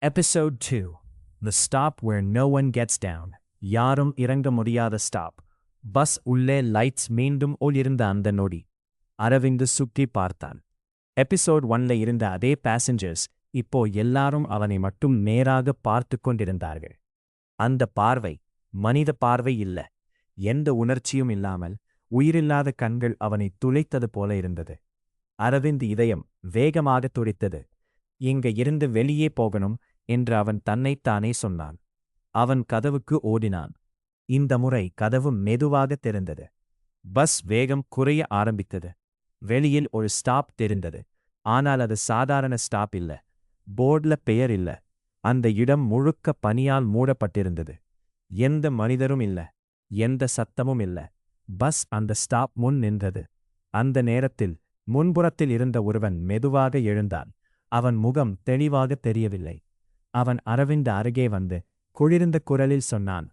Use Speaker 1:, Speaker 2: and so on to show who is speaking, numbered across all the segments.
Speaker 1: Episode 2. The Stop Where No One Gets Down. யாரும் இறங்க முடியாத ஸ்டாப். பஸ் உள்ளே லைட்ஸ் மீண்டும் ஒளிர்ந்த அந்த நொடி. அரவிந்து சுற்றி பார்த்தான். எபிசோட் 1ல இருந்த அதே பேசஞ்சர்ஸ் இப்போ எல்லாரும் அவனை மட்டும் நேராக பார்த்து கொண்டிருந்தார்கள். அந்த பார்வை மனித பார்வை இல்ல. எந்த உணர்ச்சியும் இல்லாமல் உயிரில்லாத கண்கள் அவனை துளைத்தது போல இருந்தது. அரவிந்த் இதயம் வேகமாக துடித்தது. இங்க இருந்து வெளியே போகணும் என்று அவன் தன்னைத்தானே சொன்னான். அவன் கதவுக்கு ஓடினான். இந்த முறை கதவு மெதுவாக திறந்தது. பஸ் வேகம் குறைய ஆரம்பித்தது. வெளியில் ஒரு ஸ்டாப் தெரிந்தது. ஆனால் அது சாதாரண ஸ்டாப் இல்ல. போர்ட்ல பெயர் இல்ல. அந்த இடம் முழுக்க பனியால் மூடப்பட்டிருந்தது. எந்த மனிதரும் இல்ல. எந்த சத்தமும் இல்ல. பஸ் அந்த ஸ்டாப் முன் நின்றது. அந்த நேரத்தில் முன்புறத்தில் இருந்த ஒருவன் மெதுவாக எழுந்தான். அவன் முகம் தெளிவாக தெரியவில்லை. அவன் அரவிந்த் அருகே வந்து குளிர்ந்த குரலில் சொன்னான்,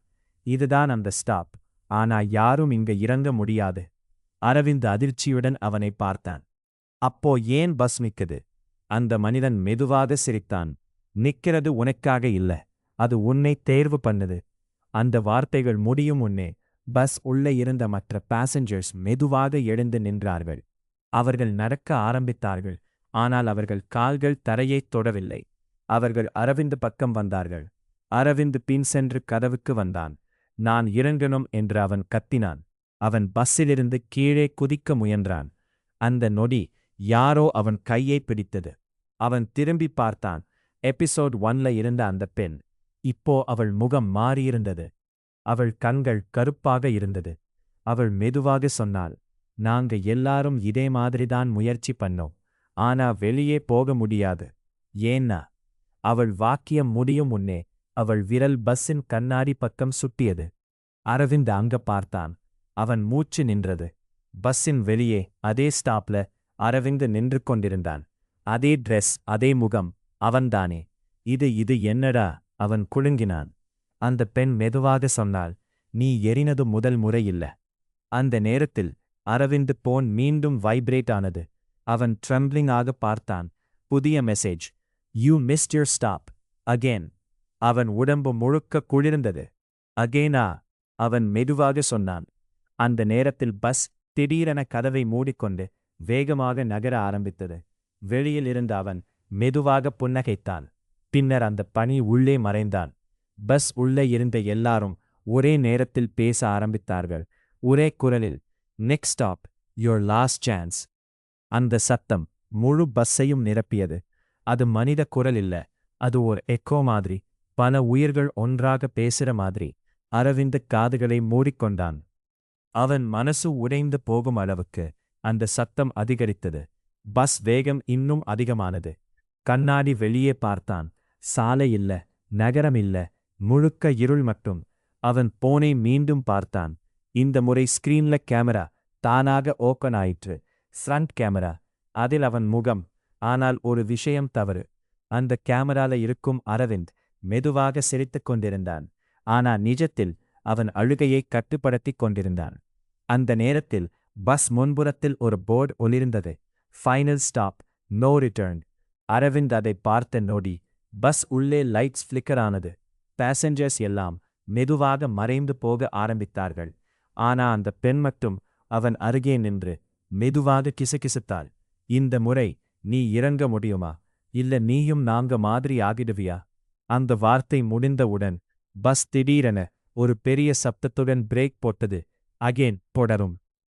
Speaker 1: இதுதான் அந்த ஸ்டாப். ஆனா யாரும் இங்க இறங்க முடியாது. அரவிந்த் அதிர்ச்சியுடன் அவனை பார்த்தான். அப்போ ஏன் பஸ் நிக்குது? அந்த மனிதன் மெதுவாக சிரித்தான். நிக்கிறது உனக்காக இல்ல, அது உன்னை தேர்வு பண்ணுது. அந்த வார்த்தைகள் முடியும் முன்னே பஸ் உள்ளே இருந்த மற்ற பேசஞ்சர்ஸ் மெதுவாக எழுந்து நின்றார்கள். அவர்கள் நடக்க ஆரம்பித்தார்கள். ஆனால் அவர்கள் கால்கள் தரையைத் தொடவில்லை. அவர்கள் அரவிந்த் பக்கம் வந்தார்கள். அரவிந்த் பின் சென்று கதவுக்கு வந்தான். நான் இறங்கணும் என்று அவன் கத்தினான். அவன் பஸ்ஸிலிருந்து கீழே குதிக்க முயன்றான். அந்த நொடி யாரோ அவன் கையை பிடித்தது. அவன் திரும்பி பார்த்தான். எபிசோட் 1ல இருந்த அந்த பெண். இப்போ அவள் முகம் மாறியிருந்தது. அவள் கண்கள் கருப்பாக இருந்தது. அவள் மெதுவாக சொன்னாள், நாங்க எல்லாரும் இதே மாதிரிதான் முயற்சி பண்ணோம். ஆனா வெளியே போக முடியாது. ஏன்னா? அவள் வாக்கியம் முடியும் முன்னே அவள் விரல் பஸ்ஸின் கண்ணாடி பக்கம் சுட்டியது. அரவிந்த் அங்க பார்த்தான். அவன் மூச்சு நின்றது. பஸ்ஸின் வெளியே அதே ஸ்டாப்ல அரவிந்த் நின்று கொண்டிருந்தான். அதே ட்ரெஸ், அதே முகம். அவன்தானே. இது என்னடா? அவன் குலுங்கினான். அந்த பெண் மெதுவாக சொன்னாள், நீ எரினது முதல் முறை இல்ல. அந்த நேரத்தில் அரவிந்த் போன் மீண்டும் வைப்ரேட் ஆனது. அவன் ட்ரெம்ப்ளிங் ஆக பார்த்தான். புதிய message. You mist your stop again. அவன் உடம்பு முழுக்க குளிர்ந்தது. அகேனா? அவன் மெதுவாக சொன்னான். அந்த நேரத்தில் பஸ் திடீரென கதவை மூடிக்கொண்டு வேகமாக நகர ஆரம்பித்தது. வெளியில் இருந்த அவன் மெதுவாக புன்னகைத்தான். பின்னர் அந்த பனி உள்ளே மறைந்தான். பஸ் உள்ளே இருந்த எல்லாரும் ஒரே நேரத்தில் பேச ஆரம்பித்தார்கள். ஒரே குரலில், next stop, your last chance. அந்த சத்தம் முழு பஸ்ஸையும் நிரப்பியது. அது மனித குரல் இல்ல. அது ஒரு எக்கோ மாதிரி. பல உயிர்கள் ஒன்றாக பேசுற மாதிரி. அரவிந்த் காதுகளை மூடிக்கொண்டான். அவன் மனசு உடைந்து போகும் அளவுக்கு அந்த சத்தம் அதிகரித்தது. பஸ் வேகம் இன்னும் அதிகமானது. கண்ணாடி வெளியே பார்த்தான். சாலை இல்ல, நகரம் இல்ல, முழுக்க இருள் மட்டும். அவன் போனை மீண்டும் பார்த்தான். இந்த முறை ஸ்கிரீன்ல கேமரா தானாக ஓப்பன் ஆயிற்று. Front camera. அதில் அவன் முகம். ஆனால் ஒரு விஷயம் தவறு. அந்த கேமரால இருக்கும் அரவிந்த் மெதுவாக சிரித்துக் கொண்டிருந்தான். ஆனா நிஜத்தில் அவன் அழுகையை கட்டுப்படுத்திக் கொண்டிருந்தான். அந்த நேரத்தில் பஸ் முன்புறத்தில் ஒரு போர்டு ஒளிர்ந்தது. Final stop, no return. Aravind அதை பார்த்த நொடி பஸ் உள்ளே லைட்ஸ் ஃபிளிக்கர் ஆனது. பேசஞ்சர்ஸ் எல்லாம் மெதுவாக மறைந்து போக ஆரம்பித்தார்கள். ஆனா அந்த பெண் மட்டும் அவன் அருகே நின்று மெதுவாக கிசுகிசுத்தாள். இந்த முறை நீ இறங்க முடியுமா? இல்ல நீயும் நாங்க மாதிரி ஆகிடுவியா? அந்த வார்த்தை முடிந்தவுடன் பஸ் திடீரென ஒரு பெரிய சப்தத்துடன் பிரேக் போட்டது. அகேன் தொடரும்.